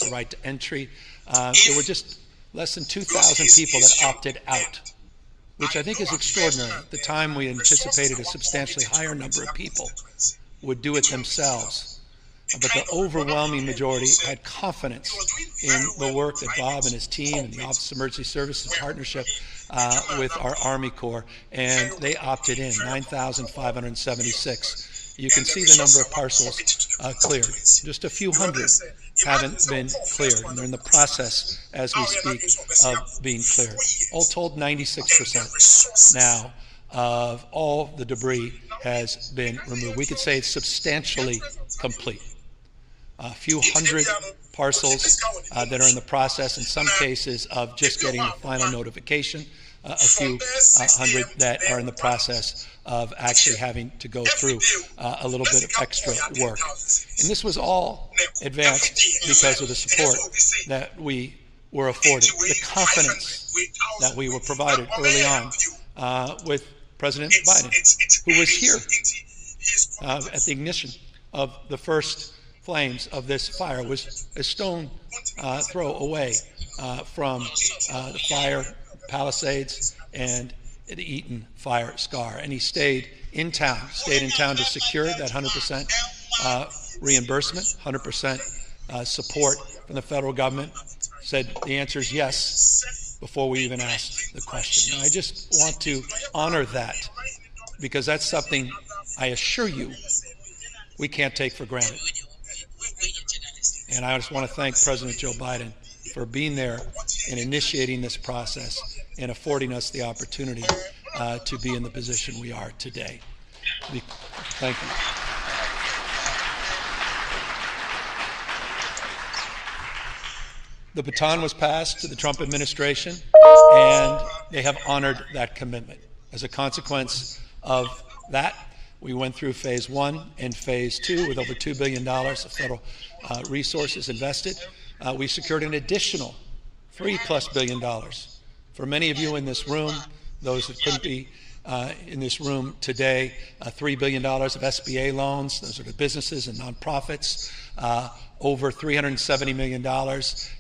the right to entry. There were just less than 2,000 people that opted out, which I think is extraordinary. At the time, we anticipated a substantially higher number of people would do it themselves. But the overwhelming majority had confidence in the work that Bob and his team and the Office of Emergency Services in partnership with our Army Corps, and they opted in, 9,576. You can see the number of parcels cleared. Just a few hundred haven't been cleared, and they're in the process, as we speak, of being cleared. All told, 96% now of all the debris has been removed. We could say it's substantially complete. A few hundred parcels that are in the process, in some cases, of just getting the final notification. A few hundred that are in the process of actually having to go through a little bit of extra work. And this was all advanced because of the support that we were afforded, the confidence that we were provided early on with President Biden, who was here at the ignition of the first flames of this fire, was a stone throw away from the fire Palisades and the Eaton fire scar. And he stayed in town to secure that 100% reimbursement, 100% support from the federal government. Said the answer is yes before we even asked the question. And I just want to honor that, because that's something I assure you we can't take for granted. And I just want to thank President Joe Biden for being there and initiating this process and affording us the opportunity to be in the position we are today. Thank you. The baton was passed to the Trump administration, and they have honored that commitment. As a consequence of that, we went through phase 1 and phase 2 with over $2 billion of federal resources invested. We secured an additional $3+ billion. For many of you in this room, those that couldn't be in this room today, $3 billion of SBA loans. Those are the businesses and nonprofits. Over $370 million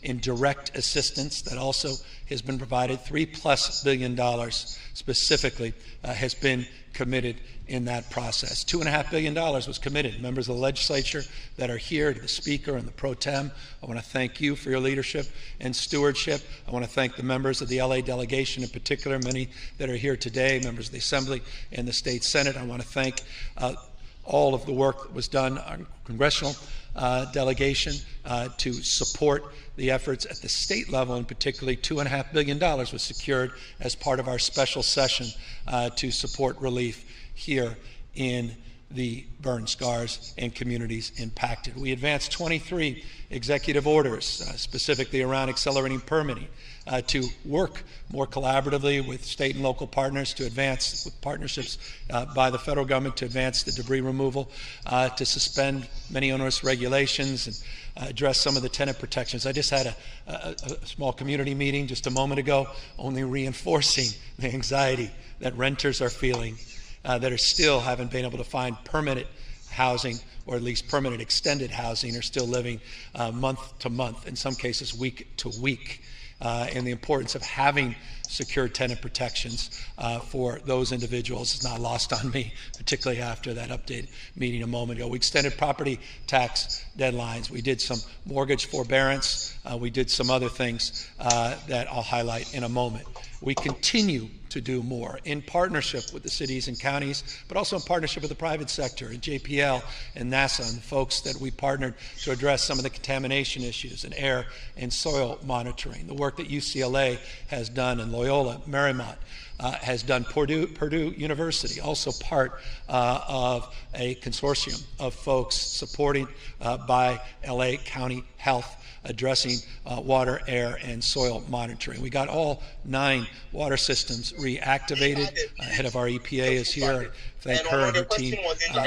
in direct assistance that also has been provided. $3+ billion specifically has been committed in that process. $2.5 billion was committed. Members of the legislature that are here, to the Speaker and the Pro Tem, I want to thank you for your leadership and stewardship. I want to thank the members of the LA delegation in particular, many that are here today, members of the Assembly and the State Senate. I want to thank all of the work that was done on congressional delegation to support the efforts at the state level, and particularly $2.5 billion was secured as part of our special session to support relief here in the burn scars and communities impacted. We advanced 23 executive orders, specifically around accelerating permitting, to work more collaboratively with state and local partners to advance, with partnerships by the federal government to advance the debris removal, to suspend many onerous regulations and address some of the tenant protections. I just had a small community meeting just a moment ago, only reinforcing the anxiety that renters are feeling that are still haven't been able to find permanent housing, or at least permanent extended housing, are still living month to month, in some cases week to week, and the importance of having secure tenant protections for those individuals is not lost on me, particularly after that update meeting a moment ago. We extended property tax deadlines. We did some mortgage forbearance. We did some other things that I'll highlight in a moment. We continue to do more in partnership with the cities and counties, but also in partnership with the private sector and JPL and NASA and the folks that we partnered to address some of the contamination issues and air and soil monitoring. The work that UCLA has done and Loyola Marymount has done. Purdue University, also part of a consortium of folks supported by LA County Health, addressing water, air, and soil monitoring. We got all 9 water systems reactivated. Head of our EPA is here. Thank her and her team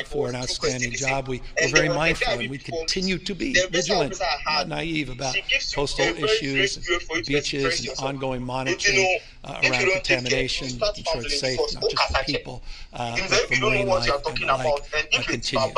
for an outstanding job. We're very mindful, and we continue to be vigilant, not naive, about coastal issues, and beaches, and ongoing monitoring around contamination, making sure it's safe, not just for people, but for marine life and the like, continues.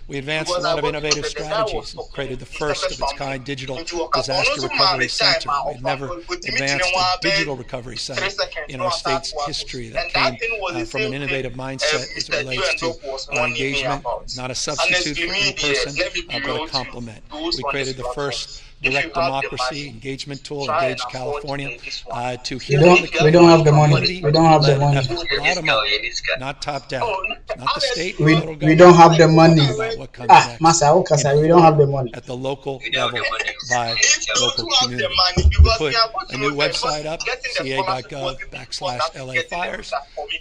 We advanced a lot of innovative strategies and created the first of its kind digital disaster recovery center. We've never advanced a digital recovery center in our state's history that came from an innovative mindset as it relates to our engagement, not a substitute for in-person, but a complement. We created the first direct democracy engagement tool, Engage California, to heal the community. We don't have the money. We don't have the money. Bottom up, not top down. Not the state. We don't have the money. What comes next. Masa, we don't have the money. At the local level by local community. We put a new website up, ca.gov/LA Fires,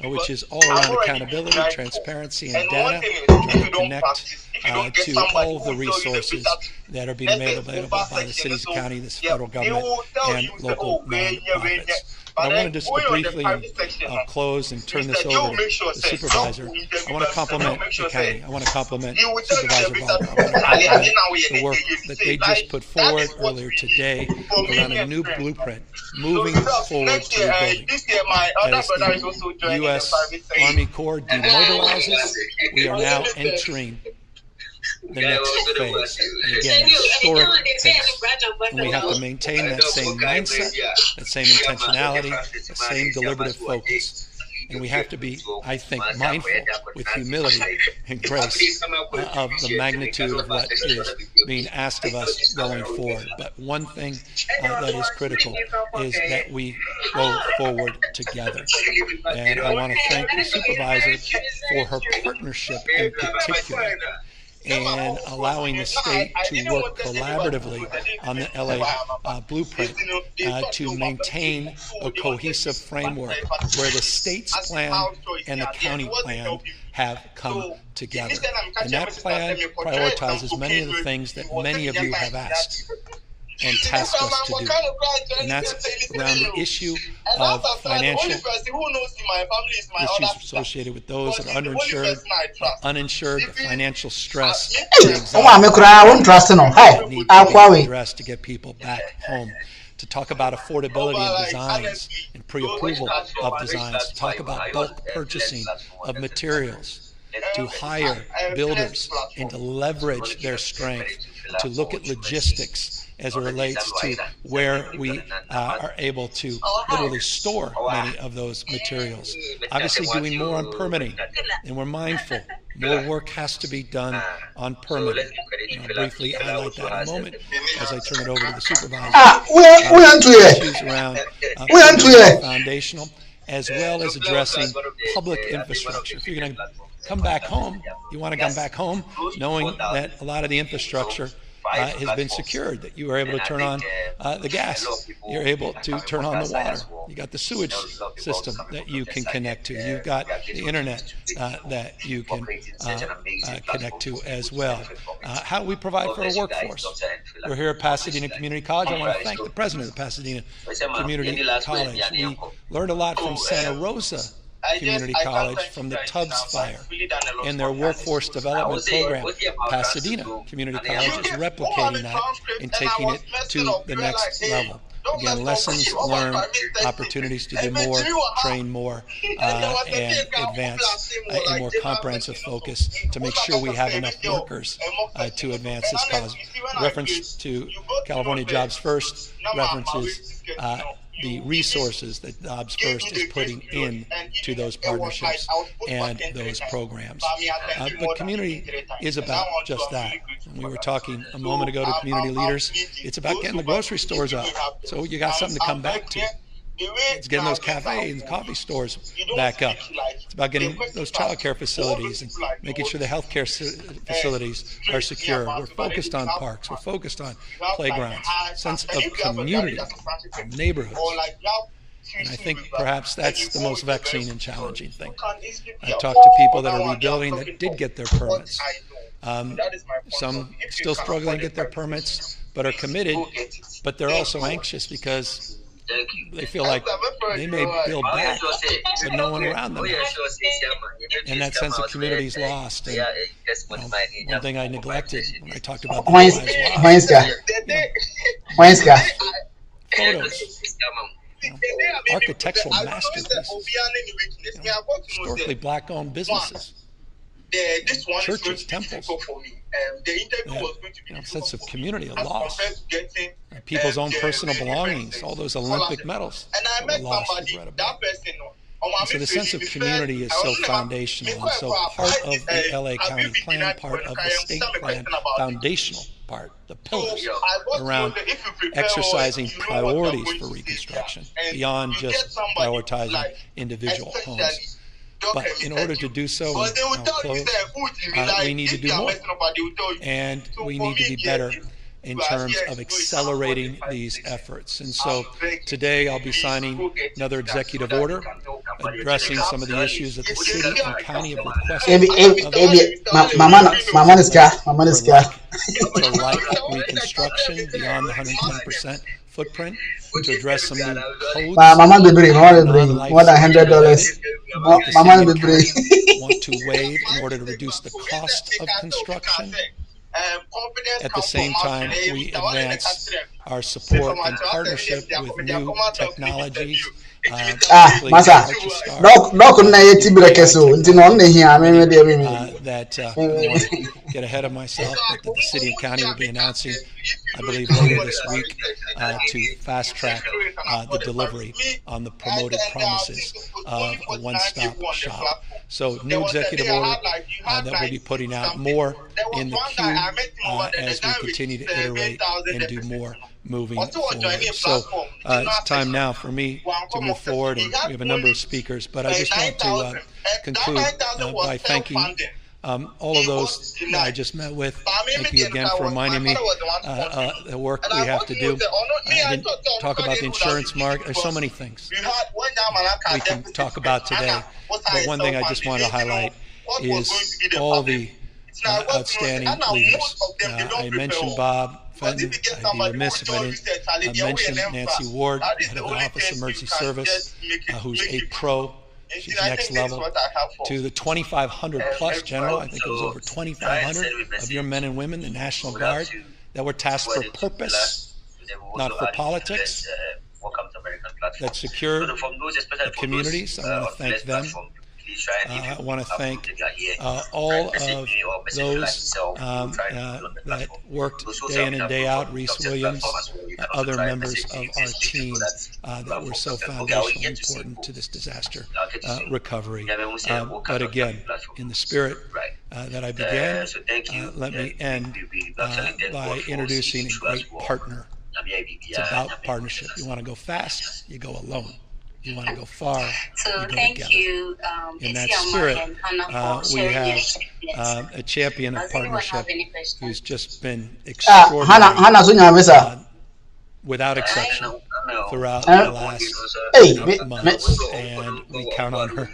which is all around accountability, transparency, and data, trying to connect to all of the resources that are being made available by the cities, county, the federal government, and local nonprofits. But I wanted just to briefly close and turn this over to the supervisor. I want to compliment the county. I want to compliment Supervisor Barber. I want to compliment the work that they just put forward earlier today around a new blueprint moving forward to rebuilding. As the U.S. Army Corps demobilizes, we are now entering the next phase. And again, historic pace. And we have to maintain that same mindset, that same intentionality, the same deliberative focus. And we have to be, I think, mindful with humility and grace of the magnitude of what is being asked of us going forward. But one thing that is critical is that we go forward together. And I want to thank the supervisor for her partnership in particular, and allowing the state to work collaboratively on the LA blueprint to maintain a cohesive framework where the state's plan and the county plan have come together. And that plan prioritizes many of the things that many of you have asked and tasked us to do. And that's around the issue of financial issues associated with those that are underinsured, uninsured, the financial stress, the anxiety need to be addressed to get people back home. To talk about affordability in designs and pre-approval of designs, to talk about bulk purchasing of materials, to hire builders and to leverage their strength, to look at logistics as it relates to where we are able to literally store many of those materials. Obviously doing more on permitting, and we're mindful. More work has to be done on permitting. And I'll briefly highlight that in a moment as I turn it over to the supervisor. Issues around foundational, as well as addressing public infrastructure. If you're going to come back home, you want to come back home knowing that a lot of the infrastructure has been secured, that you are able to turn on the gas, you're able to turn on the water, you got the sewage system that you can connect to, you've got the internet that you can connect to as well. How do we provide for a workforce? We're here at Pasadena Community College. I want to thank the president of Pasadena Community College. We learned a lot from Santa Rosa Community College from the Tubbs fire and their workforce development program. Pasadena Community College is replicating that and taking it to the next level. Again, lessons learned, opportunities to do more, train more, and advance a more comprehensive focus to make sure we have enough workers to advance this cause. Reference to California Jobs First references the resources that Jobs First is putting in to those partnerships and those programs. But community is about just that. We were talking a moment ago to community leaders. It's about getting the grocery stores up, so you got something to come back to. It's getting those cafes and coffee stores back up. It's about getting those child care facilities and making sure the healthcare facilities are secure. We're focused on parks. We're focused on playgrounds, sense of community, neighborhoods. And I think perhaps that's the most vexing and challenging thing. I've talked to people that are rebuilding that did get their permits. Some still struggling to get their permits, but are committed, but they're also anxious because they feel like they may build back, but no one around them. And that sense of community is lost. And, one thing I neglected when I talked about the photos, architectural masterpieces, historically black-owned businesses. this one churches, is going to temples. be difficult for me. The interview was going to be A sense of difficult community, a as loss. compared to getting People's own the personal really belongings, different all those things. Olympic medals And I that met were lost, somebody, you've read that about. person, And so the sense of community is so foundational, and so part of the LA County plan, part of the state plan, foundational part, the pillars around exercising priorities for Reconstruction beyond just prioritizing individual homes. But in order to do so, and I'll close, we need to do more. And we need to be better in terms of accelerating these efforts. And so today I'll be signing another executive order addressing some of the issues that the city and county have requested Mama is car. to like Reconstruction beyond the 110% footprint, to address some new codes. Mama be brave. More than non-life $100. that the Mama city be and brave. county want to waive in order to reduce the cost of construction. At the same time, we advance our support and partnership with new technologies. Masa. Doc na yeti breke so. Nti no na hia me de me. That I want to get ahead of myself, but that the city and county will be announcing, I believe, later this week to fast track the delivery on the promoted promises of a one-stop shop. So new executive order that we'll be putting out, more in the queue as we continue to iterate and do more moving forward. So it's time now for me to move forward, and we have a number of speakers, but I just want to conclude by thanking all of those that I just met with. Thank you again for reminding me the work we have to do. I didn't talk about the insurance market. There's so many things we can talk about today, but one thing I just want to highlight is all the outstanding leaders. I mentioned Bob Fenton. I'd be remiss if I didn't mention Nancy Ward, head of the Office of Emergency Service, who's a pro. She's next level. To the 2,500 plus general, I think it was over 2,500 of your men and women, the National Guard, that were tasked for purpose, not for politics, that secured the communities. I want to thank them. I want to thank all of those that worked day in and day out, Reese Williams, other members of our team that were so foundational and important to this disaster recovery. But again, in the spirit that I began, let me end by introducing a great partner. It's about partnership. You want to go fast, you go alone. You want to go far, so you go thank together. you, In that spirit, we have a champion of partnership who's just been extraordinary, without exception, throughout the last months, and we count on her.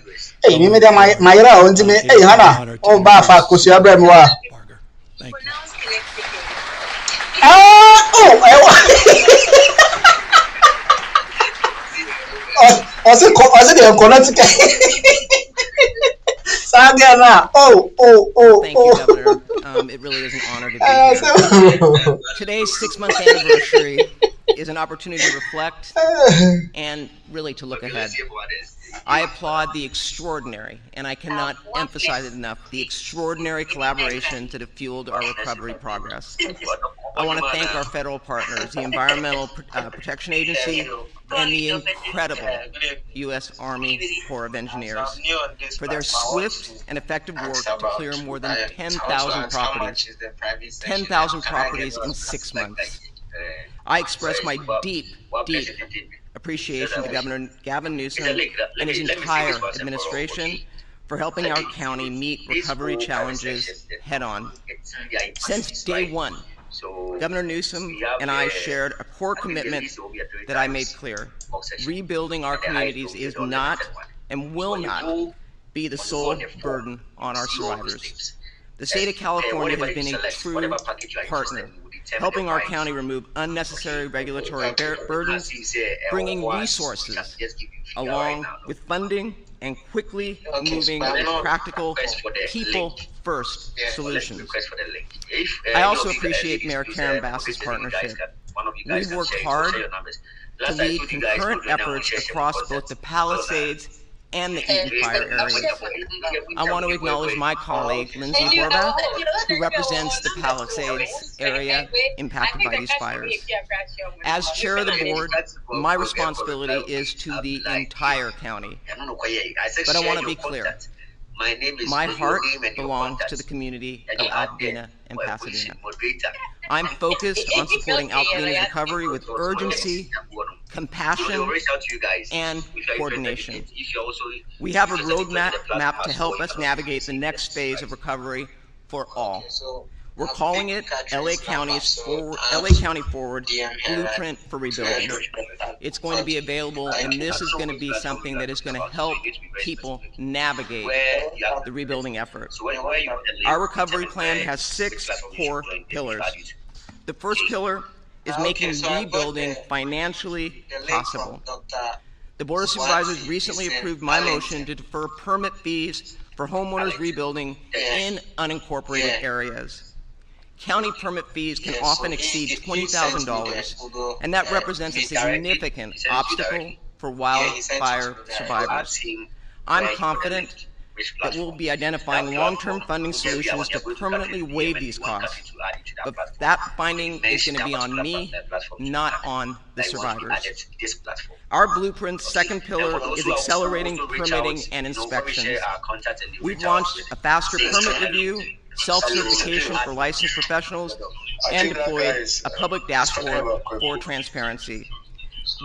Hey, me de my ra onti me hey Hannah. Oh ba fa kosia bra me wa. Thank you. Also the connect. Thank you, Governor. It really is an honor to be here. Today's 6-month anniversary is an opportunity to reflect and really to look ahead. I applaud the extraordinary, and I cannot emphasize it enough, the extraordinary collaboration that have fueled our recovery progress. I want to thank our federal partners, the Environmental Protection Agency, and the incredible U.S. Army Corps of Engineers for their swift and effective work to clear more than 10,000 properties. 10,000 properties in 6 months. I express my deep appreciation to Governor Gavin Newsom and his entire administration for helping our county meet recovery challenges head-on. Since day one, Governor Newsom and I shared a core commitment that I made clear. Rebuilding our communities is not and will not be the sole burden on our survivors. The state of California has been a true partner, helping our county remove unnecessary regulatory burdens, bringing resources along with funding and quickly moving with practical, people-first solutions. I also appreciate Mayor Karen Bass's partnership. We've worked hard to lead concurrent efforts across both the Palisades and the Eaton Fire areas. I want to acknowledge my colleague, Lindsay Horvath, who represents the Palisades area impacted by these fires. As chair of the board, my responsibility is to the entire county. But I want to be clear. My heart belongs to the community of Altadena and Pasadena. I'm focused on supporting Altadena's recovery with urgency, compassion, and coordination. We have a roadmap to help us navigate the next phase of recovery for all. We're calling it LA County Forward Blueprint for Rebuilding. It's going to be available, and this is going to be something that is going to help people navigate the rebuilding effort. Our recovery plan has 6 core pillars. The first pillar is making rebuilding financially possible. The Board of Supervisors recently approved my motion to defer permit fees for homeowners rebuilding in unincorporated areas. County permit fees can often exceed $20,000, and that represents a significant obstacle for wildfire survivors. I'm confident that we'll be identifying long-term funding solutions to permanently waive these costs, but that finding is going to be on me, not on the survivors. Our Blueprint's second pillar is accelerating permitting and inspections. We've launched a faster permit review, self-certification for licensed professionals, and deployed a public dashboard for transparency.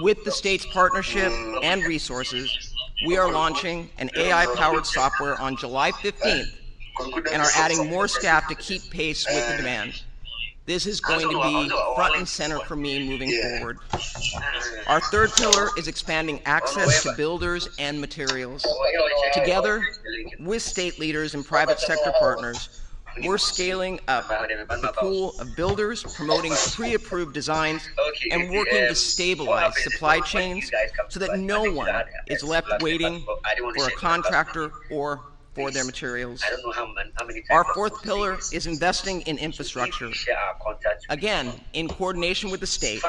With the state's partnership and resources, we are launching an AI-powered software on July 15th and are adding more staff to keep pace with the demand. This is going to be front and center for me moving forward. Our third pillar is expanding access to builders and materials. Together with state leaders and private sector partners, we're scaling up the pool of builders, promoting pre-approved designs, and working to stabilize supply chains so that no one is left waiting for a contractor or for their materials. Our fourth pillar is investing in infrastructure. Again, in coordination with the state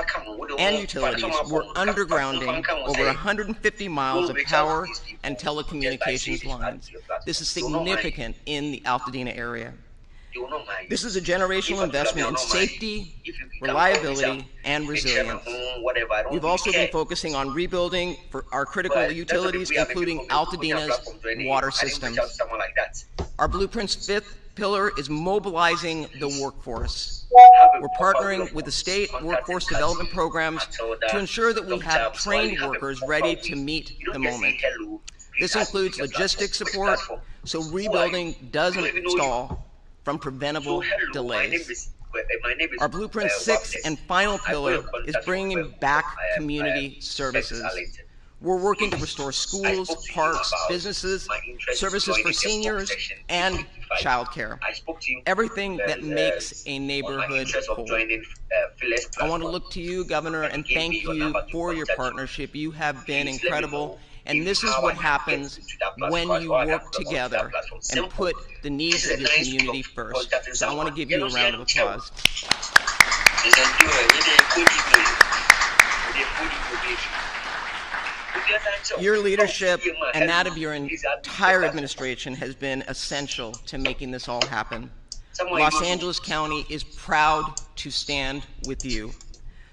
and utilities, we're undergrounding over 150 miles of power and telecommunications lines. This is significant in the Altadena area. This is a generational investment in safety, reliability, and resilience. We've also been focusing on rebuilding for our critical utilities, including Altadena's water systems. Our Blueprint's fifth pillar is mobilizing the workforce. We're partnering with the state workforce development programs to ensure that we have trained workers ready to meet the moment. This includes logistics support, so rebuilding doesn't stall from preventable delays. Our Blueprint's sixth and final pillar is bringing back community services. We're working to restore schools, parks, businesses, services for seniors, and childcare. Everything that makes a neighborhood whole. I want to look to you, Governor, and thank you for your partnership. You have been incredible. And this is what happens when you work together and put the needs of your community first. So I want to give you a round of applause. Your leadership and that of your entire administration has been essential to making this all happen. Los Angeles County is proud to stand with you.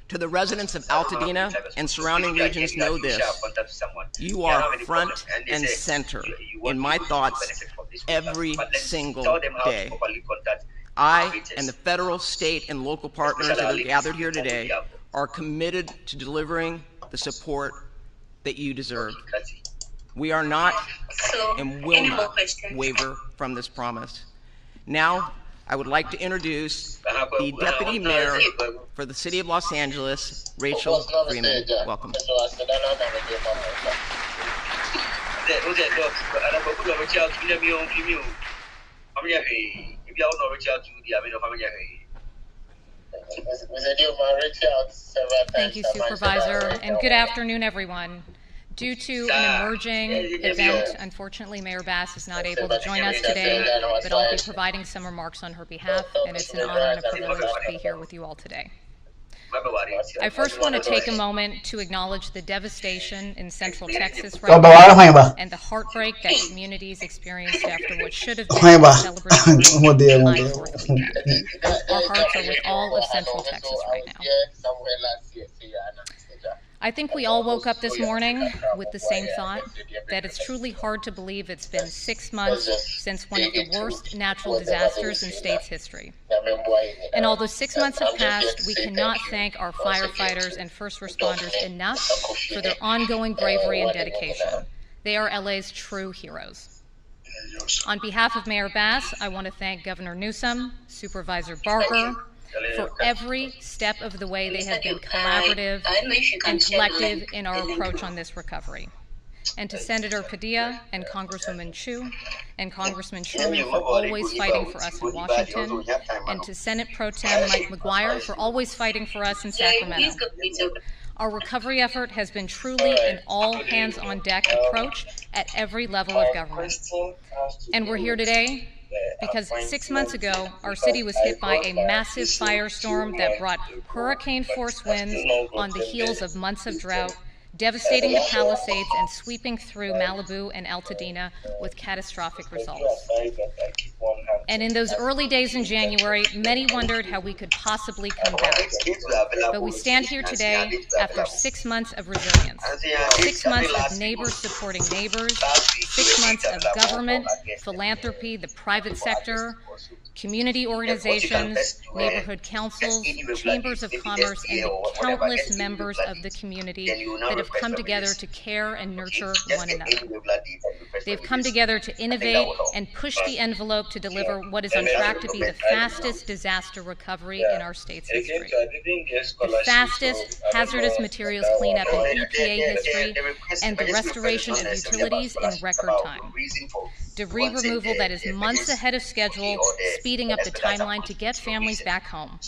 To the residents of Altadena and surrounding regions, know this: you are front and center in my thoughts every single day. I and the federal, state, and local partners that are gathered here today are committed to delivering the support that you deserve. We are not and will not waver from this promise. Now, I would like to introduce the Deputy Mayor for the City of Los Angeles, Rachel Freeman. Welcome. Thank you, Supervisor, and good afternoon, everyone. Due to an emerging event, unfortunately, Mayor Bass is not able to join us today, but I'll be providing some remarks on her behalf, and it's an honor and a privilege to be here with you all today. I first want to take a moment to acknowledge the devastation in Central Texas So, right but why now am I? and the heartbreak that communities experienced after what should have been a celebratory July 4th weekend. Our hearts are with all of Central Texas right now. I think we all woke up this morning with the same thought, that it's truly hard to believe it's been 6 months since one of the worst natural disasters in state's history. And although 6 months have passed, we cannot thank our firefighters and first responders enough for their ongoing bravery and dedication. They are LA's true heroes. On behalf of Mayor Bass, I want to thank Governor Newsom, Supervisor Barker, for every step of the way they have been collaborative and collective in our approach on this recovery. And to Senator Padilla and Congresswoman Chu and Congressman Sherman for always fighting for us in Washington, and to Senate Pro Tem Mike McGuire for always fighting for us in Sacramento. Our recovery effort has been truly an all-hands-on-deck approach at every level of government. And we're here today because 6 months ago, our city was hit by a massive firestorm that brought hurricane-force winds on the heels of months of drought, devastating the Palisades and sweeping through Malibu and Altadena with catastrophic results. And in those early days in January, many wondered how we could possibly come back. But we stand here today after 6 months of resilience, 6 months of neighbors supporting neighbors, 6 months of government, philanthropy, the private sector, community organizations, neighborhood councils, chambers of commerce, and the countless members of the community that have come together to care and nurture one another. They've come together to innovate and push the envelope to deliver what is on track to be the fastest disaster recovery in our state's history. The fastest hazardous materials cleanup in EPA history, and the restoration of utilities in record time. Debris removal that is months ahead of schedule, speeding up the timeline to get families back home.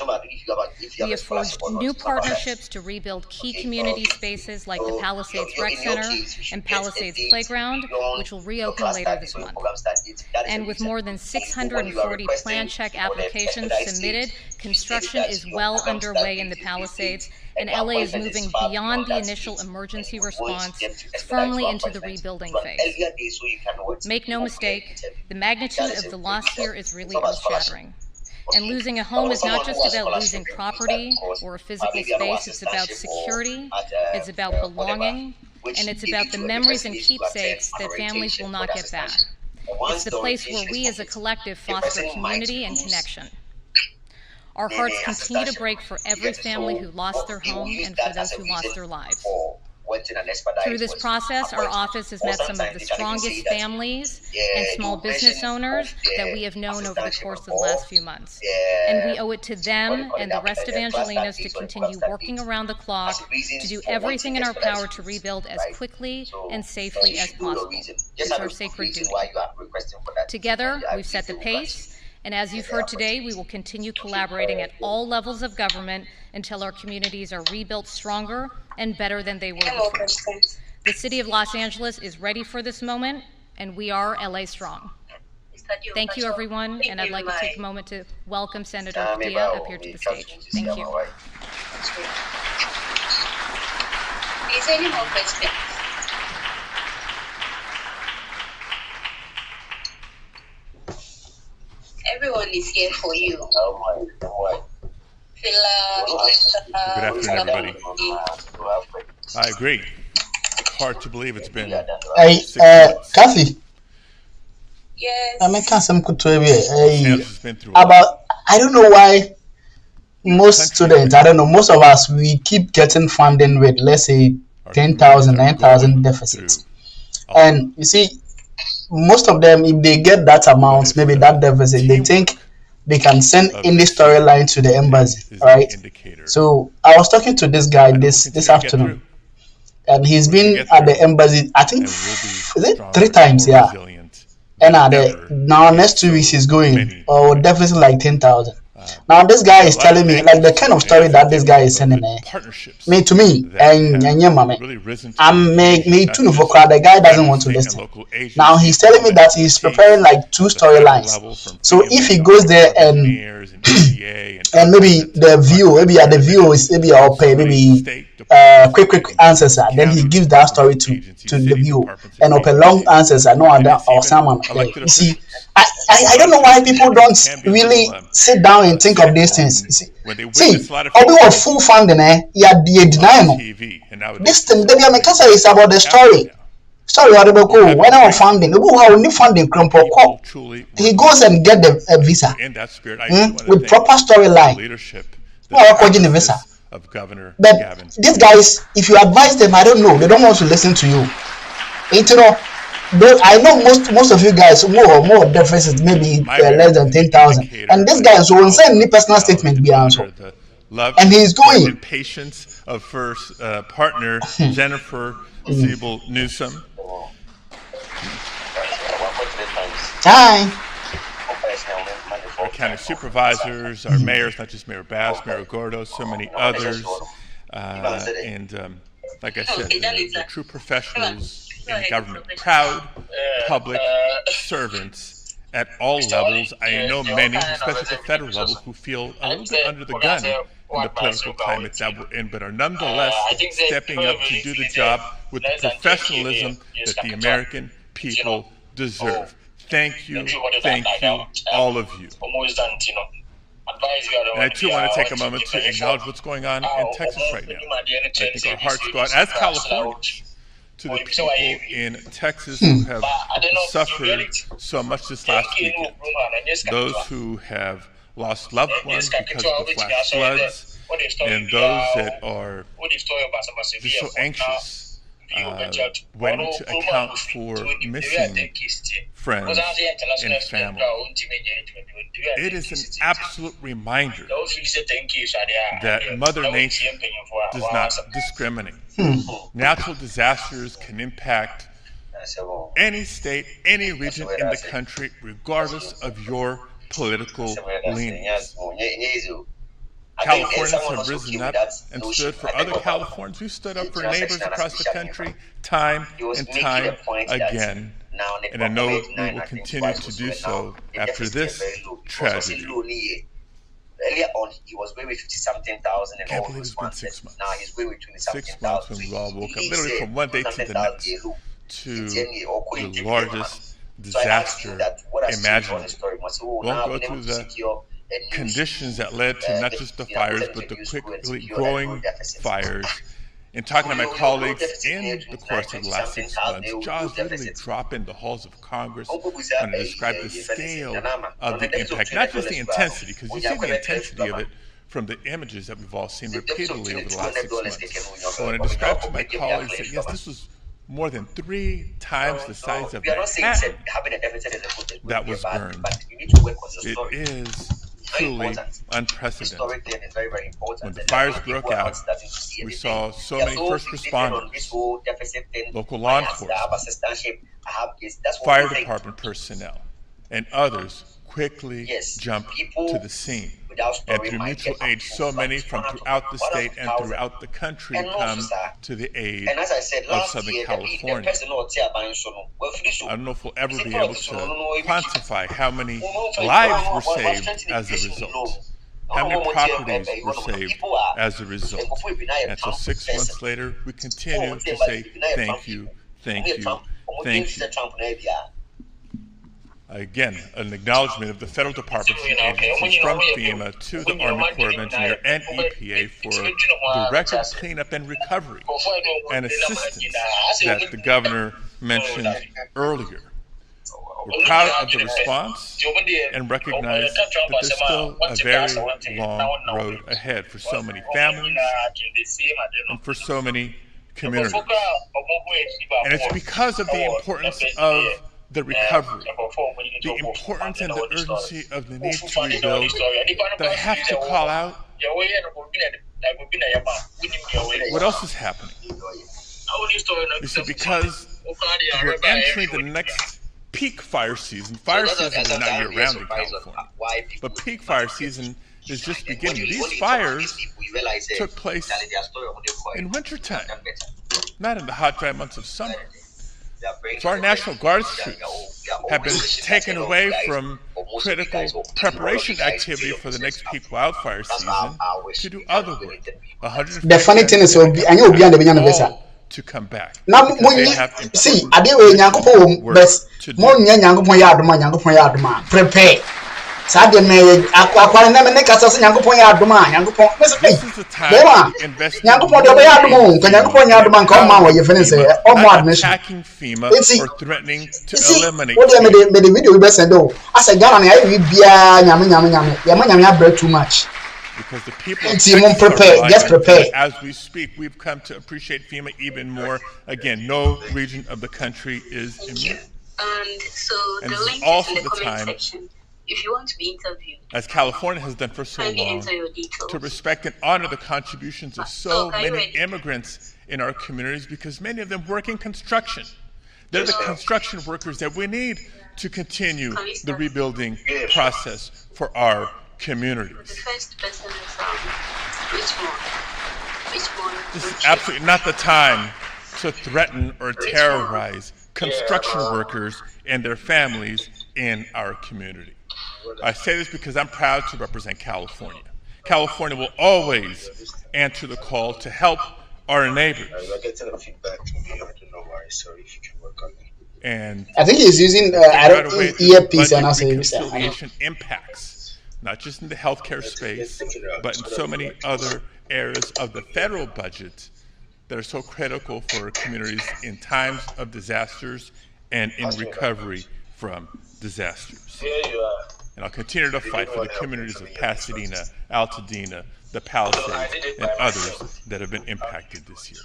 We have forged new partnerships to rebuild key community spaces like the Palisades Rec Center and Palisades Playground, which will reopen later this month. And with more than 640 plan check applications submitted, construction is well underway in the Palisades, and LA is moving beyond the initial emergency response firmly into the rebuilding phase. Make no mistake, the magnitude of the loss here is really earth-shattering. And losing a home is not just about losing property or a physical space, it's about security, it's about belonging, and it's about the memories and keepsakes that families will not get back. It's the place where we as a collective foster community and connection. Our hearts continue to break for every family who lost their home and for those who lost their lives. Through this process, our office has met some of the strongest families and small business owners that we have known over the course of the last few months. And we owe it to them and the rest of Angelenos to continue working around the clock to do everything in our power to rebuild as quickly and safely as possible. It's our sacred duty. Together, we've set the pace. And as you've heard today, we will continue collaborating at all levels of government until our communities are rebuilt stronger and better than they were before. The City of Los Angeles is ready for this moment, and we are LA Strong. Thank you, everyone, and I'd like to take a moment to welcome Senator Padilla up here to the stage. Thank you. Is there any more questions? Everyone is here for you. Good afternoon, everybody. I agree. Hard to believe it's been 6 months. Kathy, Yes. I mean, some could Has been through a lot. about, I don't know why most students, I don't know, most of us, we keep getting funding with, let's say, Our 10,000, communities are 9,000 going deficits. through a lot. And you see, most of them, if they get that amount, maybe that deficit, they think they can send any storyline to the embassy, Is right? the indicator. So I was talking to this guy And we'll this continue to get afternoon, through. and he's We'll been get at through. the embassy, I think, And we'll be is it stronger, 3 times, more yeah. resilient And than ever now next 2 weeks he's going, many or deficit like 10,000. Now this guy is telling me like the kind of story that this guy is sending partnerships me to me and really risen to I'm the me occasion, too not for just crowd. The guy doesn't federal, want to state, and listen. local agencies, Now he's telling me that he's preparing like 2 storylines. So if he goes there and and maybe the view, maybe at the view is maybe I'll pay maybe quick answers, then he gives that story to the view and up a long answers. I know or someone. You see, I don't know why people don't really sit down and think of these things. You see, Obi was full funding, yeah, denial. This thing, the American is about the story. Sorry, Adeboko, when I was funding, only funding he goes and get the visa with proper storyline. No, visa. But these guys, if you advise them, I don't know, they don't want to listen to you. You know, I know most of you guys more differences, maybe less than 10,000. And this guy so will send any personal statement be answered. And he's going. Patience of first partner Jennifer Siebel Newsom. Hi. Our county supervisors, our mayors, not just Mayor Bass, Mayor Gordo, so many others, and like I said, the true professionals in government, proud public servants at all levels. I know many, especially at the federal level, who feel a little bit under the gun in the political climate that we're in, but are nonetheless stepping up to do the job with the professionalism that the American people deserve. Thank you, all of you. And I too want to take a moment to acknowledge what's going on in Texas right now. I think our hearts go out as Californians to the people in Texas who have suffered so much this last weekend. Those who have lost loved ones because of the flash floods, and those that are just so anxious when to account for missing friends and family. It is an absolute reminder that Mother Nature does not discriminate. Natural disasters can impact any state, any region in the country, regardless of your political leanings. Californians have risen up and stood for other Californians who stood up for neighbors across the country time and time again. And I know we will continue to do so after this tragedy. Earlier on, he was way with 50-something thousand, and all those months. 6 months. Now he's way with 20-something 6 months when we all woke up, literally from one day to the next, to the largest disaster imaginable. Won't go through the conditions that led to not just the fires, but the quickly growing fires. In talking to my colleagues in the course of the last 6 months, jaws literally drop in the halls of Congress when I describe the scale of the impact, not just the intensity, because you see the intensity of it from the images that we've all seen repeatedly over the last 6 months. But when I describe to my colleagues that, yes, this was more than 3 times the size of Manhattan that was burned. It is truly unprecedented. When the fires broke out, we saw so many first responders, local law enforcement, fire department personnel, and others quickly jump to the scene. And through mutual aid, so many from throughout the state and throughout the country come to the aid of Southern California. I don't know if we'll ever be able to quantify how many lives were saved as a result, how many properties were saved as a result. And so 6 months later, we continue to say thank you, thank you, thank you. Again, an acknowledgement of the federal departments and agencies from FEMA to the Army Corps of Engineers and EPA for the record cleanup and recovery and assistance that the governor mentioned earlier. We're proud of the response and recognize that there's still a very long road ahead for so many families and for so many communities. And it's because of the importance of the recovery, the importance and the urgency of the need to rebuild, that I have to call out what else is happening. You see, because we're entering the next peak fire season. Fire season is not year-round in California, but peak fire season is just beginning. These fires took place in wintertime, not in the hot, dry months of summer. So our National Guard troops have been taken away from critical preparation activity for the next peak wildfire season to do other work. The funny thing is, I know we are the to come back. Now, see, I did with Yanko, best more Yanko Yarduma, Yanko Yarduma, prepare. Sadia may acquire them and make us Yanko Yarduma, Yanko. This is the time to invest Yanko Yarduma, Yanko Yarduma, come on, what you finish or more admission. Attacking FEMA or threatening to eliminate. What do you made the video best and do? As a gun, I will be Yammy bread too much. Because the people just prepare. As we speak, we've come to appreciate FEMA even more. Again, no region of the country is immune. And so and the link also is in the the comment time, section. If you want to be interviewed, as California has done for so kindly long, enter your details. to respect and honor the contributions of so many immigrants in our communities, because many of them work in construction. They're the construction workers that we need to continue the rebuilding process for our communities. The first person is which one? This is absolutely not the time to threaten or terrorize construction workers and their families in our community. I say this because I'm proud to represent California. California will always answer the call to help our neighbors. And I think he's using earpiece and also reconciliation impacts, not just in the healthcare space, but in so many other areas of the federal budget that are so critical for communities in times of disasters and in recovery from disasters. And I'll continue to fight for the communities of Pasadena, Altadena, the Palisades, and others that have been impacted this year.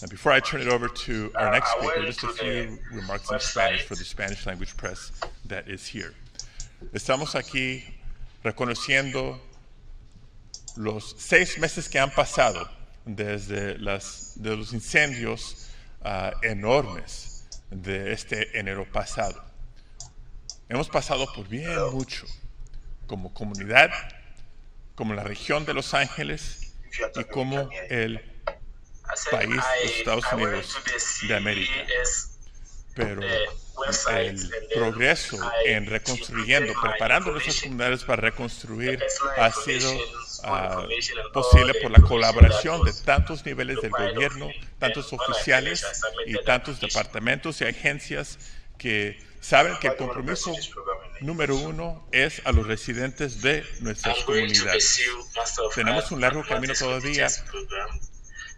Now, before I turn it over to our next speaker, just a few remarks in Spanish for the Spanish language press that is here. Estamos aquí reconociendo los 6 meses que han pasado desde de los incendios enormes de este enero pasado. Hemos pasado por bien mucho como comunidad, como la región de Los Ángeles y como el país de los Estados Unidos de América. Pero el progreso en reconstruyendo, preparando nuestras comunidades para reconstruir, ha sido posible por la colaboración de tantos niveles del gobierno, tantos oficiales y tantos departamentos y agencias que saben que el compromiso número 1 es a los residentes de nuestras comunidades. Tenemos un largo camino todavía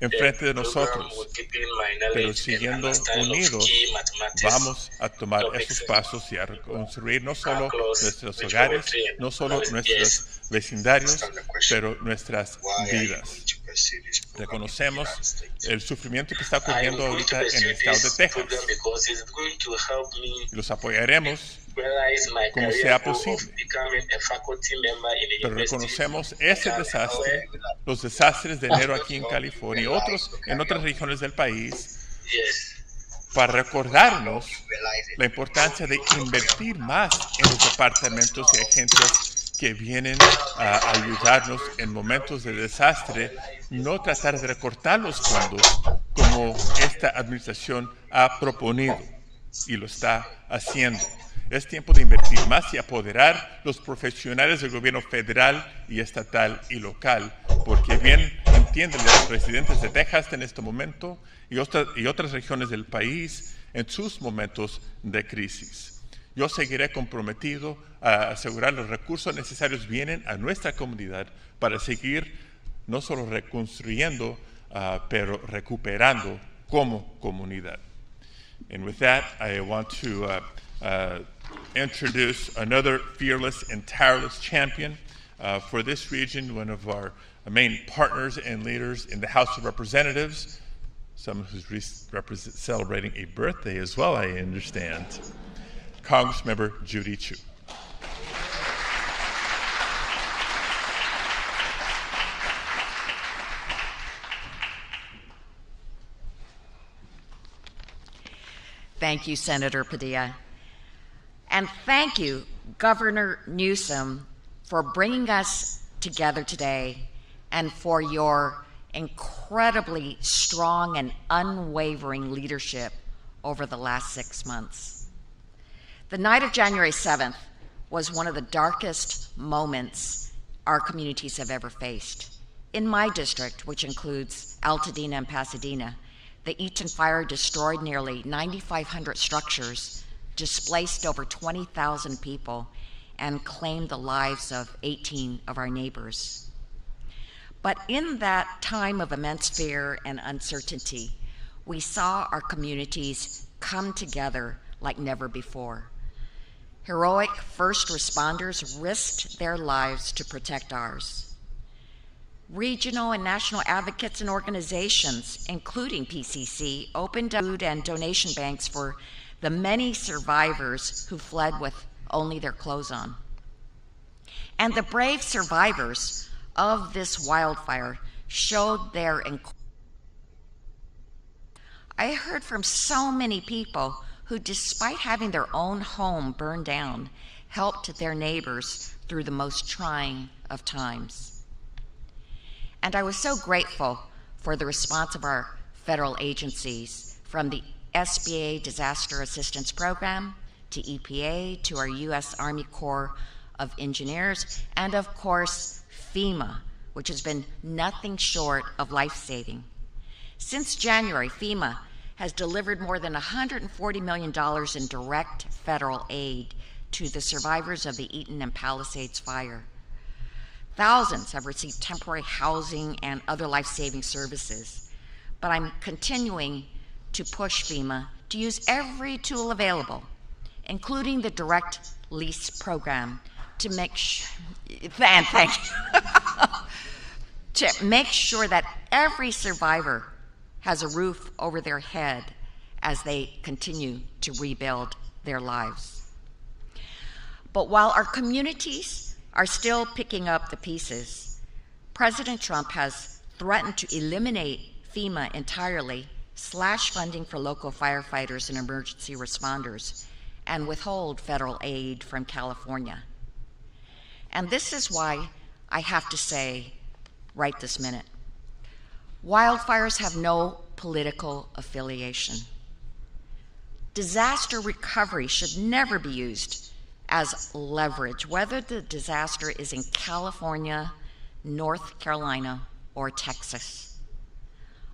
enfrente de nosotros, pero siguiendo unidos vamos a tomar esos pasos y a reconstruir no solo nuestros hogares, no solo nuestros vecindarios, pero nuestras vidas. Reconocemos el sufrimiento que está ocurriendo ahorita en el estado de Texas y los apoyaremos como sea posible. Pero reconocemos ese desastre, los desastres de enero aquí en California y otros en otras regiones del país, para recordarnos la importancia de invertir más en los departamentos y agencias que vienen a ayudarnos en momentos de desastre, no tratar de recortar los fondos como esta administración ha proponido y lo está haciendo. Es tiempo de invertir más y apoderar los profesionales del gobierno federal y estatal y local, porque bien entienden los residentes de Texas en este momento y otras regiones del país en sus momentos de crisis. Yo seguiré comprometido a asegurar los recursos necesarios vienen a nuestra comunidad para seguir no solo reconstruyendo, pero recuperando como comunidad. And with that, I want to introduce another fearless and tireless champion for this region, one of our main partners and leaders in the House of Representatives, someone who's celebrating a birthday as well, I understand, Congressmember Judy Chu. Thank you, Senator Padilla. And thank you, Governor Newsom, for bringing us together today and for your incredibly strong and unwavering leadership over the last 6 months. The night of January 7th was one of the darkest moments our communities have ever faced. In my district, which includes Altadena and Pasadena, the Eaton fire destroyed nearly 9,500 structures, displaced over 20,000 people, and claimed the lives of 18 of our neighbors. But in that time of immense fear and uncertainty, we saw our communities come together like never before. Heroic first responders risked their lives to protect ours. Regional and national advocates and organizations, including PCC, opened food and donation banks for the many survivors who fled with only their clothes on. And the brave survivors of this wildfire showed their I heard from so many people who, despite having their own home burned down, helped their neighbors through the most trying of times. And I was so grateful for the response of our federal agencies, from the SBA Disaster Assistance Program to EPA to our U.S. Army Corps of Engineers, and of course, FEMA, which has been nothing short of life-saving. Since January, FEMA has delivered more than $140 million in direct federal aid to the survivors of the Eaton and Palisades fire. Thousands have received temporary housing and other life-saving services, but I'm continuing to push FEMA to use every tool available, including the direct lease program, to make to make sure that every survivor has a roof over their head as they continue to rebuild their lives. But while our communities are still picking up the pieces, President Trump has threatened to eliminate FEMA entirely, slash funding for local firefighters and emergency responders, and withhold federal aid from California. And this is why I have to say right this minute, wildfires have no political affiliation. Disaster recovery should never be used as leverage, whether the disaster is in California, North Carolina, or Texas.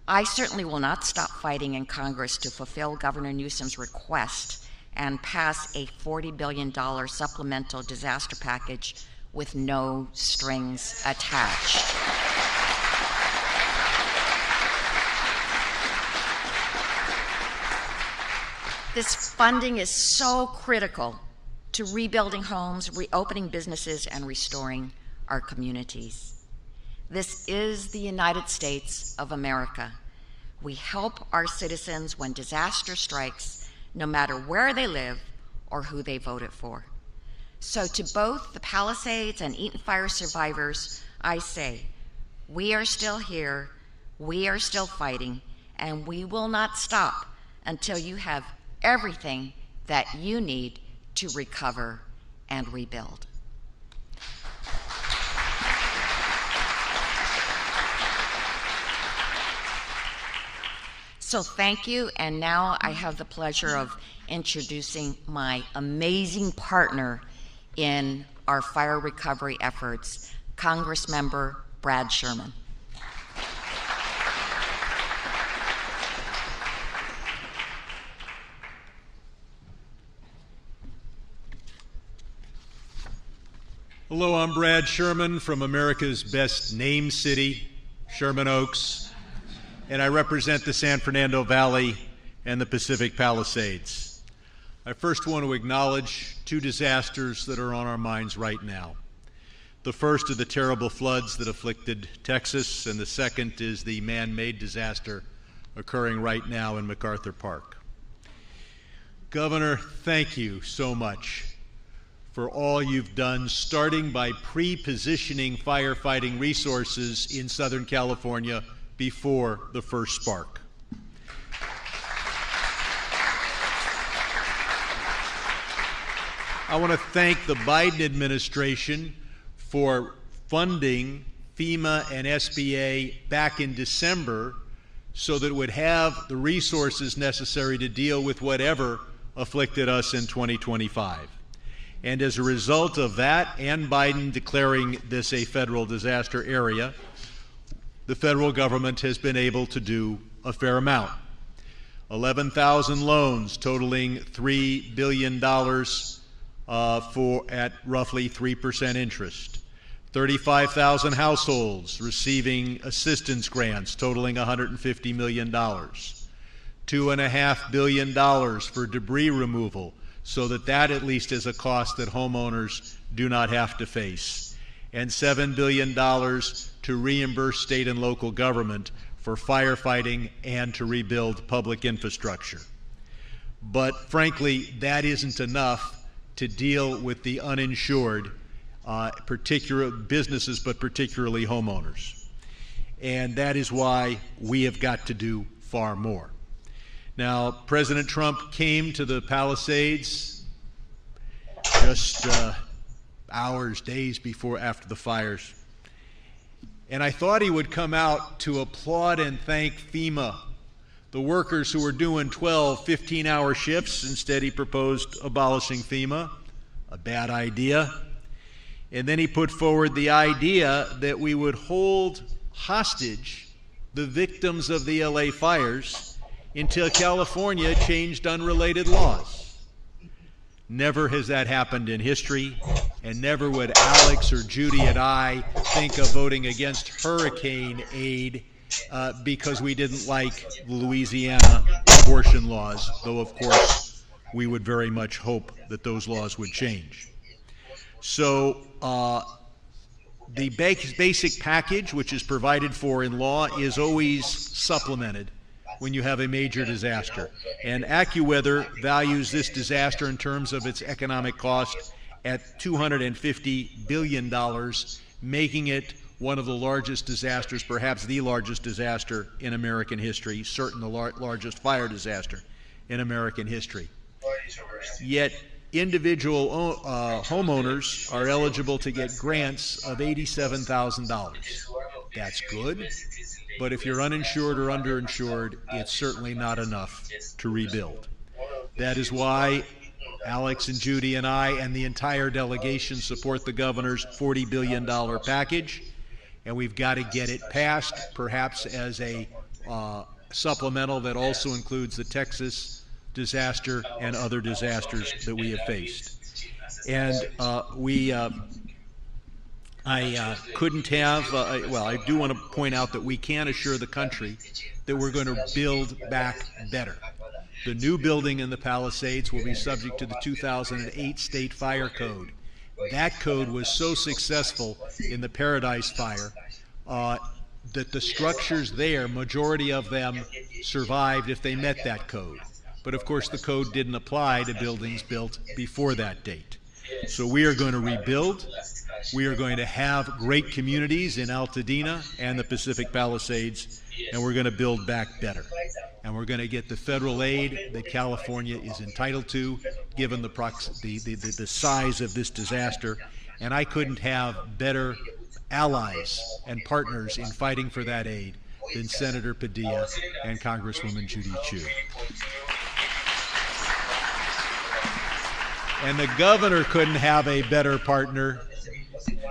I certainly will not stop fighting in Congress to fulfill Governor Newsom's request and pass a $40 billion supplemental disaster package with no strings attached. This funding is so critical to rebuilding homes, reopening businesses, and restoring our communities. This is the United States of America. We help our citizens when disaster strikes, no matter where they live or who they voted for. So to both the Palisades and Eaton fire survivors, I say, we are still here, we are still fighting, and we will not stop until you have everything that you need to recover and rebuild. So thank you, and now I have the pleasure of introducing my amazing partner in our fire recovery efforts, Congressmember Brad Sherman. Hello, I'm Brad Sherman from America's best named city, Sherman Oaks, and I represent the San Fernando Valley and the Pacific Palisades. I first want to acknowledge two disasters that are on our minds right now. The first are the terrible floods that afflicted Texas, and the second is the man-made disaster occurring right now in MacArthur Park. Governor, thank you so much for all you've done, starting by pre-positioning firefighting resources in Southern California before the first spark. I want to thank the Biden administration for funding FEMA and SBA back in December so that it would have the resources necessary to deal with whatever afflicted us in 2025. And as a result of that and Biden declaring this a federal disaster area, the federal government has been able to do a fair amount. 11,000 loans totaling $3 billion at roughly 3% interest. 35,000 households receiving assistance grants totaling $150 million. $2.5 billion for debris removal, so that at least is a cost that homeowners do not have to face. And $7 billion to reimburse state and local government for firefighting and to rebuild public infrastructure. But frankly, that isn't enough to deal with the uninsured, particular businesses, but particularly homeowners. And that is why we have got to do far more. Now, President Trump came to the Palisades just hours, days after the fires. And I thought he would come out to applaud and thank FEMA, the workers who were doing 12, 15-hour shifts. Instead, he proposed abolishing FEMA, a bad idea. And then he put forward the idea that we would hold hostage the victims of the LA fires until California changed unrelated laws. Never has that happened in history, and never would Alex or Judy and I think of voting against hurricane aid because we didn't like Louisiana abortion laws, though of course we would very much hope that those laws would change. So the basic package, which is provided for in law, is always supplemented when you have a major disaster. And AccuWeather values this disaster in terms of its economic cost at $250 billion, making it one of the largest disasters, perhaps the largest disaster in American history, certainly the largest fire disaster in American history. Yet individual homeowners are eligible to get grants of $87,000. That's good, but if you're uninsured or underinsured, it's certainly not enough to rebuild. That is why Alex and Judy and I and the entire delegation support the governor's $40 billion package, and we've got to get it passed, perhaps as a supplemental that also includes the Texas disaster and other disasters that we have faced. And I couldn't have, well, I do want to point out that we can assure the country that we're going to build back better. The new building in the Palisades will be subject to the 2008 State Fire Code. That code was so successful in the Paradise Fire that the structures there, majority of them survived if they met that code. But of course the code didn't apply to buildings built before that date. So we are going to rebuild. We are going to have great communities in Altadena and the Pacific Palisades, and we're going to build back better. And we're going to get the federal aid that California is entitled to, given the size of this disaster. And I couldn't have better allies and partners in fighting for that aid than Senator Padilla and Congresswoman Judy Chu. And the governor couldn't have a better partner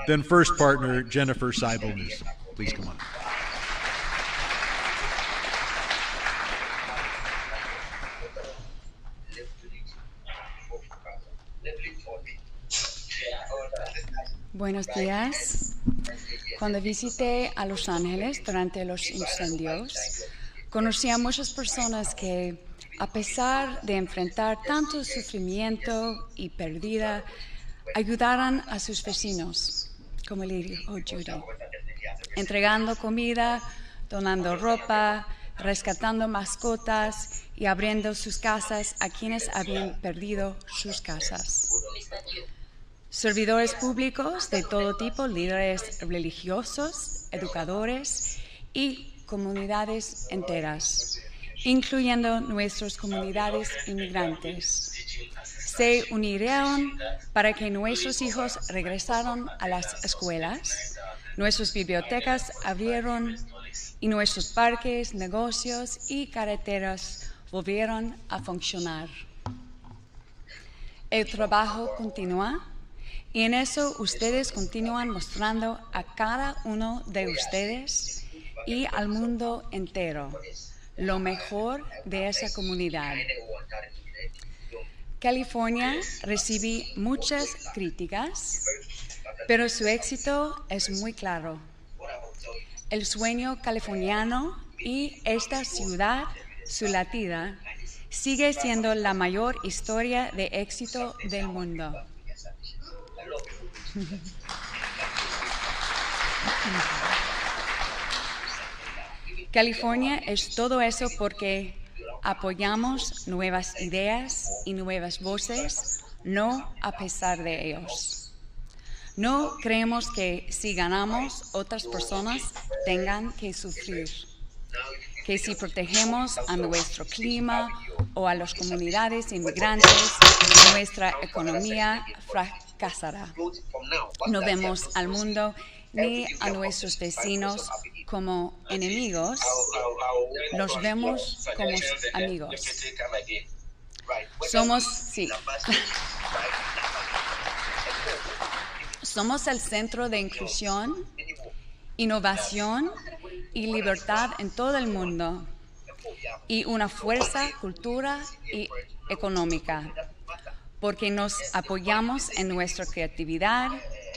than first partner Jennifer Seibel Newsom. Please come on. Buenos días. Cuando visité a Los Ángeles durante los incendios, conocí a muchas personas que, a pesar de enfrentar tanto sufrimiento y pérdida, ayudaron a sus vecinos, como le dijo Judy, entregando comida, donando ropa, rescatando mascotas y abriendo sus casas a quienes habían perdido sus casas. Servidores públicos de todo tipo, líderes religiosos, educadores y comunidades enteras, incluyendo nuestras comunidades inmigrantes, se unieron para que nuestros hijos regresaran a las escuelas, nuestras bibliotecas abrieron y nuestros parques, negocios y carreteras volvieron a funcionar. El trabajo continúa y en eso ustedes continúan mostrando a cada uno de ustedes y al mundo entero lo mejor de esa comunidad. California recibe muchas críticas, pero su éxito es muy claro. El sueño californiano y esta ciudad, su latida, sigue siendo la mayor historia de éxito del mundo. California es todo eso porque apoyamos nuevas ideas y nuevas voces, no a pesar de ellos. No creemos que si ganamos, otras personas tengan que sufrir. Que si protegemos a nuestro clima o a las comunidades inmigrantes, nuestra economía fracasará. No vemos al mundo ni a nuestros vecinos como enemigos, los vemos como amigos. Somos el centro de inclusión, innovación y libertad en todo el mundo y una fuerza cultural y económica, porque nos apoyamos en nuestra creatividad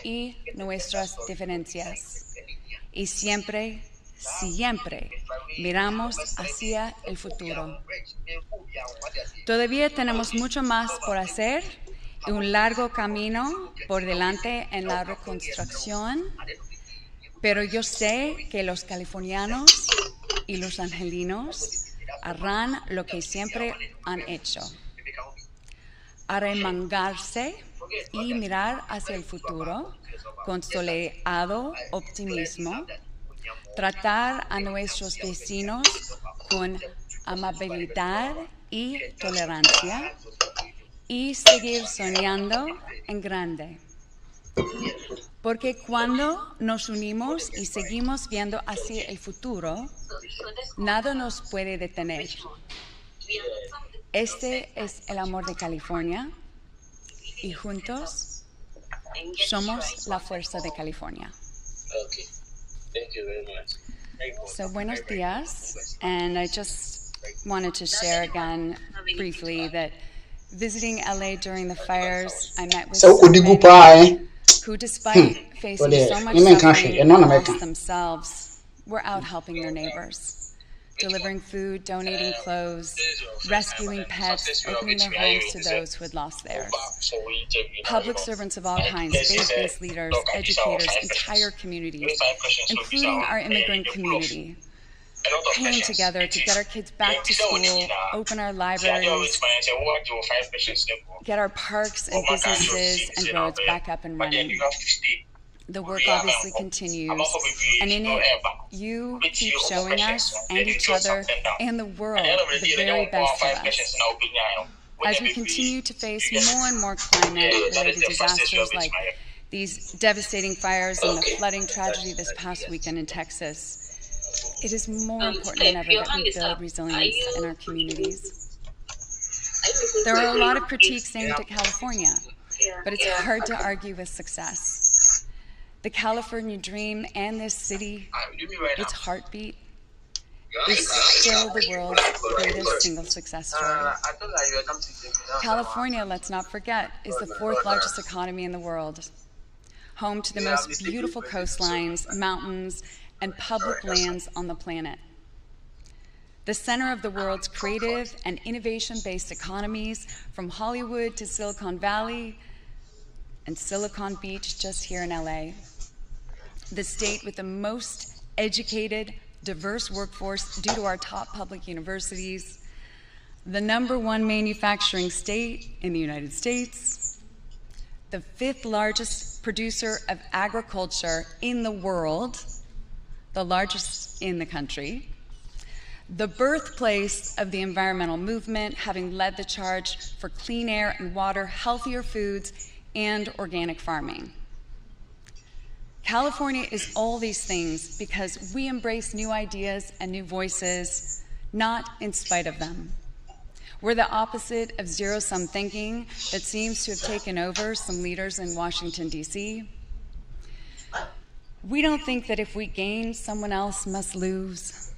y nuestras diferencias. Y siempre, siempre miramos hacia el futuro. Todavía tenemos mucho más por hacer y un largo camino por delante en la reconstrucción, pero yo sé que los californianos y los angelinos harán lo que siempre han hecho: arremangarse y mirar hacia el futuro con soleado optimismo, tratar a nuestros vecinos con amabilidad y tolerancia y seguir soñando en grande. Porque cuando nos unimos y seguimos viendo hacia el futuro, nada nos puede detener. Este es el amor de California y juntos somos la fuerza de California. Okay. Thank you very much. So, buenos dias, and I just wanted to share again briefly that visiting LA during the fires, I met with so many who, despite facing so much suffering and loss themselves, were out helping their neighbors, delivering food, donating clothes, rescuing pets, opening their homes to those who had lost theirs. Public servants of all kinds, faith-based leaders, educators, entire communities, including our immigrant community, came together to get our kids back to school, open our libraries, get our parks and businesses and roads back up and running. The work obviously continues, and in it, you keep showing us and each other and the world the very best of us. As we continue to face more and more climate-related disasters like these devastating fires and the flooding tragedy this past weekend in Texas, it is more important than ever that we build resilience in our communities. There are a lot of critiques aimed at California, but it's hard to argue with success. The California dream and this city, its heartbeat, is still the world's greatest single success story. California, let's not forget, is the fourth largest economy in the world, home to the most beautiful coastlines, mountains, and public lands on the planet. The center of the world's creative and innovation-based economies, from Hollywood to Silicon Valley and Silicon Beach just here in LA. The state with the most educated, diverse workforce due to our top public universities, the #1 manufacturing state in the United States, the 5th largest producer of agriculture in the world, the largest in the country, the birthplace of the environmental movement, having led the charge for clean air and water, healthier foods, and organic farming. California is all these things because we embrace new ideas and new voices, not in spite of them. We're the opposite of zero-sum thinking that seems to have taken over some leaders in Washington, D.C. We don't think that if we gain, someone else must lose,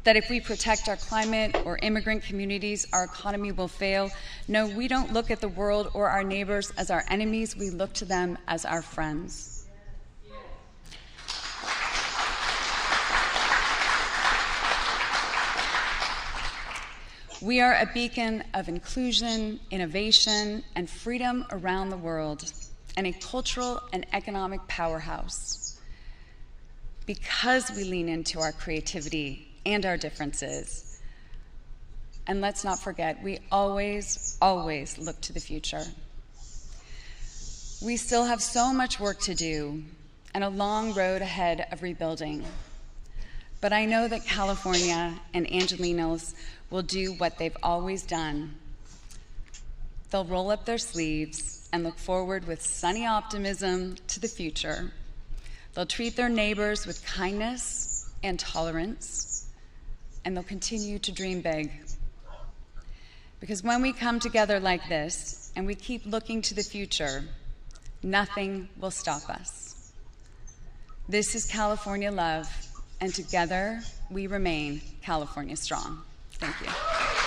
that if we protect our climate or immigrant communities, our economy will fail. No, we don't look at the world or our neighbors as our enemies. We look to them as our friends. We are a beacon of inclusion, innovation, and freedom around the world, and a cultural and economic powerhouse. Because we lean into our creativity and our differences. And let's not forget, we always, always look to the future. We still have so much work to do and a long road ahead of rebuilding. But I know that California and Angelenos will do what they've always done. They'll roll up their sleeves and look forward with sunny optimism to the future. They'll treat their neighbors with kindness and tolerance, and they'll continue to dream big. Because when we come together like this and we keep looking to the future, nothing will stop us. This is California Love, and together we remain California Strong. Thank you.